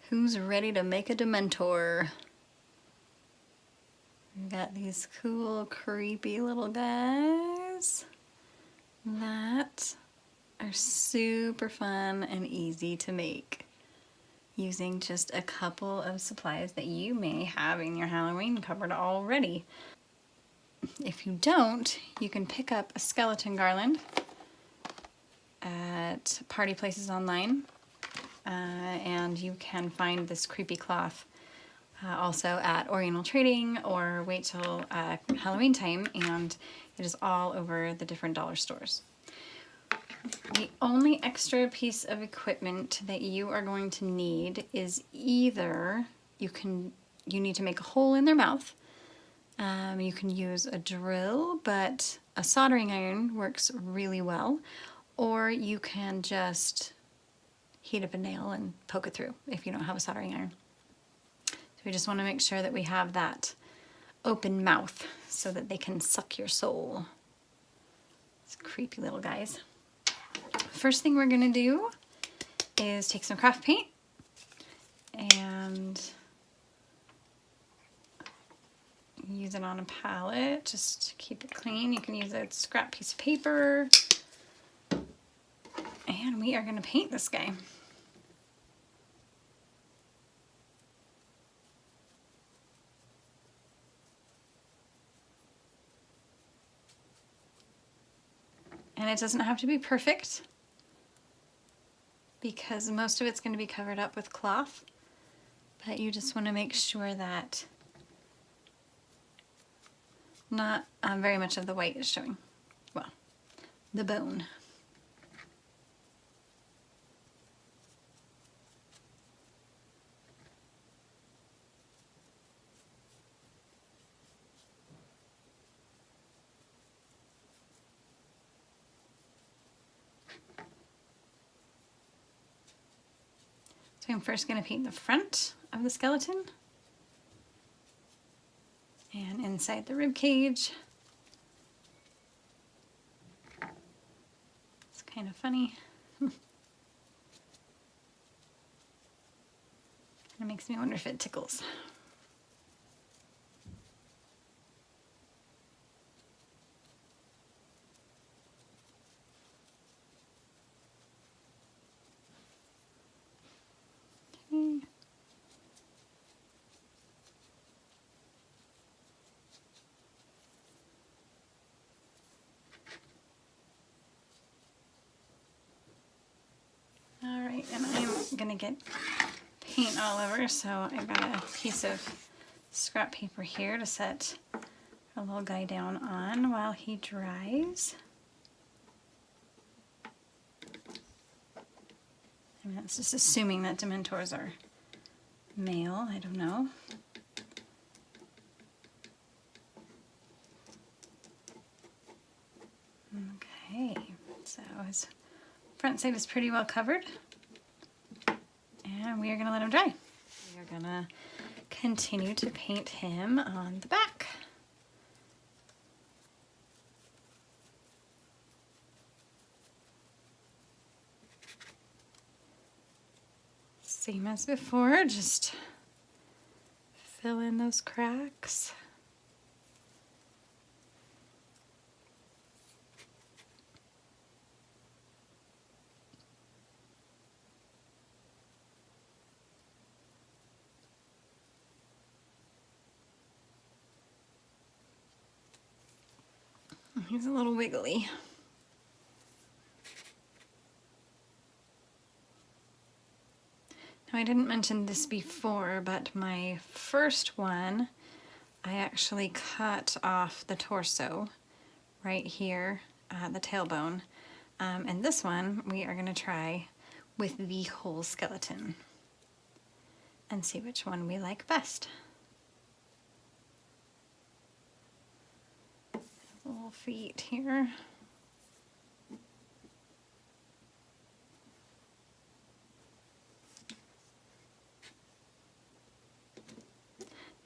Who's ready to make a Dementor? We've got these cool, creepy little guys that are super fun and easy to make using just a couple of supplies that you may have in your Halloween cupboard already. If you don't, you can pick up a skeleton garland at party places online, and you can find this creepy cloth also at Oriental Trading, or wait till Halloween time, and it is all over the different dollar stores. The only extra piece of equipment that you are going to need is either you need to make a hole in their mouth. You can use a drill, but a soldering iron works really well, or you can just heat up a nail and poke it through if you don't have a soldering iron. So we just want to make sure that we have that open mouth so that they can suck your soul. These creepy little guys. First thing we're going to do is take some craft paint and use it on a palette just to keep it clean. You can use a scrap piece of paper, and we are going to paint this guy. And it doesn't have to be perfect because most of it's going to be covered up with cloth, but you just want to make sure that not very much of the white is showing. Well, the bone. So I'm first going to paint the front of the skeleton and inside the rib cage. It's kind of funny. Kind of makes me wonder if it tickles. Alright, and I'm gonna get paint all over, so I've got a piece of scrap paper here to set a little guy down on while he dries. I mean, that's just assuming that Dementors are male, I don't know. Okay, so his front side is pretty well covered, and we are going to let him dry. We are going to continue to paint him on the back. Same as before, just fill in those cracks. He's a little wiggly. Now, I didn't mention this before, but my first one, I actually cut off the torso right here, the tailbone. And this one, we are going to try with the whole skeleton and see which one we like best. Little feet here.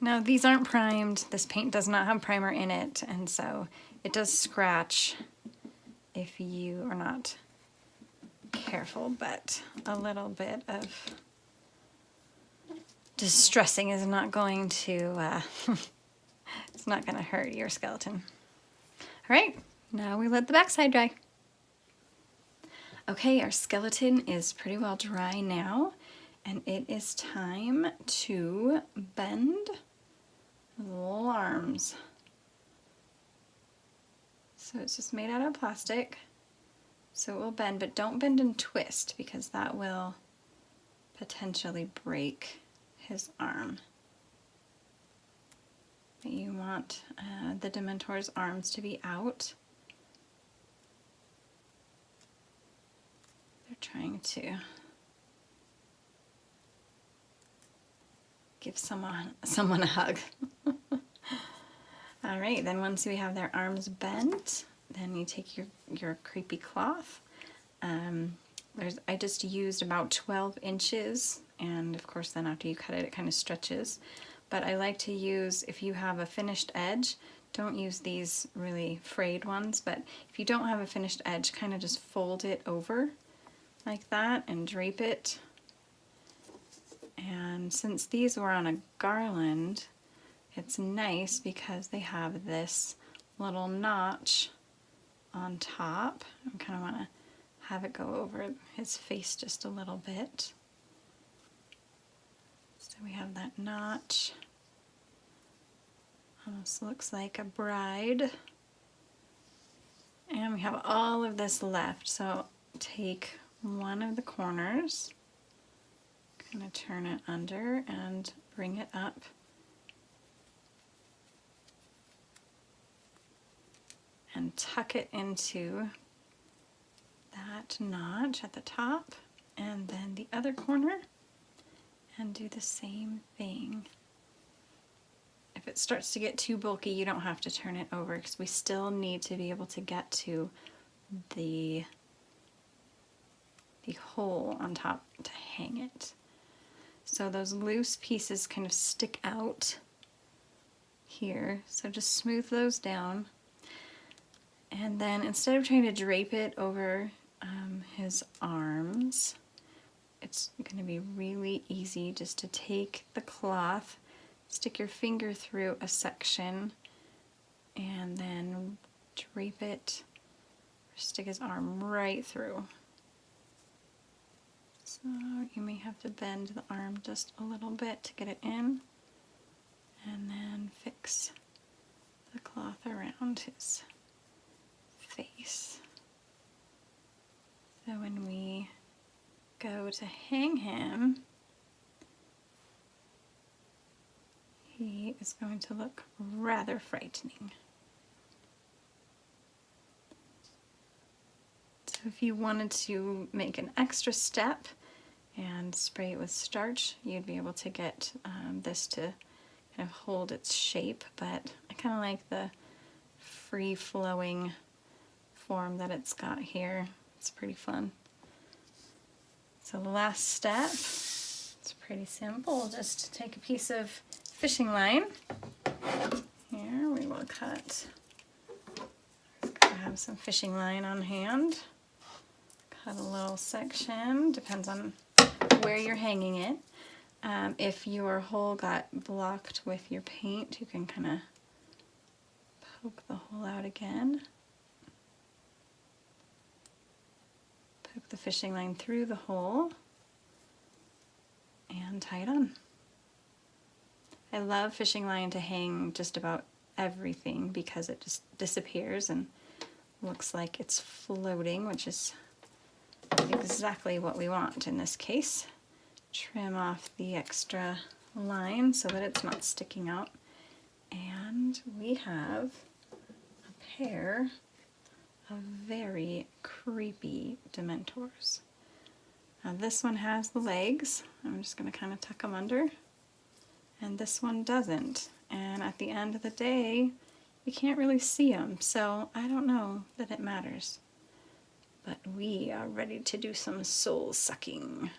Now these aren't primed. This paint does not have primer in it, and so it does scratch if you are not careful, but a little bit of distressing is not going to, it's not going to hurt your skeleton. All right, now we let the backside dry. Okay, our skeleton is pretty well dry now, and it is time to bend the little arms. So it's just made out of plastic, so it will bend, but don't bend and twist because that will potentially break his arm. But you want the Dementor's arms to be out. They're trying to give someone a hug. All right, then once we have their arms bent, then you take your creepy cloth. I just used about 12 inches, and of course then after you cut it, it kind of stretches. But I like to use, if you have a finished edge, don't use these really frayed ones, but if you don't have a finished edge, kind of just fold it over like that and drape it. And since these were on a garland, it's nice because they have this little notch on top. I kind of want to have it go over his face just a little bit. So we have that notch. Almost looks like a bride. And we have all of this left. So take one of the corners, kind of turn it under and bring it up. And tuck it into that notch at the top, and then the other corner, and do the same thing. If it starts to get too bulky, you don't have to turn it over because we still need to be able to get to the hole on top to hang it. So those loose pieces kind of stick out here, so just smooth those down. And then instead of trying to drape it over his arms, it's going to be really easy just to take the cloth, stick your finger through a section, and then drape it, or stick his arm right through. So you may have to bend the arm just a little bit to get it in, and then fix the cloth around his face. So when we go to hang him, he is going to look rather frightening. So if you wanted to make an extra step and spray it with starch, you'd be able to get this to kind of hold its shape, but I kind of like the free-flowing form that it's got here. It's pretty fun. So the last step, it's pretty simple. Just take a piece of fishing line. Here we will cut. Just gotta have some fishing line on hand. Cut a little section, depends on where you're hanging it. If your hole got blocked with your paint, you can kind of poke the hole out again. Poke the fishing line through the hole and tie it on. I love fishing line to hang just about everything because it just disappears and looks like it's floating, which is exactly what we want in this case. Trim off the extra line so that it's not sticking out. And we have a pair of very creepy Dementors. Now this one has the legs. I'm just going to kind of tuck them under. And this one doesn't. And at the end of the day, you can't really see them. So I don't know that it matters. But we are ready to do some soul sucking.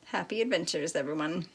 Happy adventures, everyone.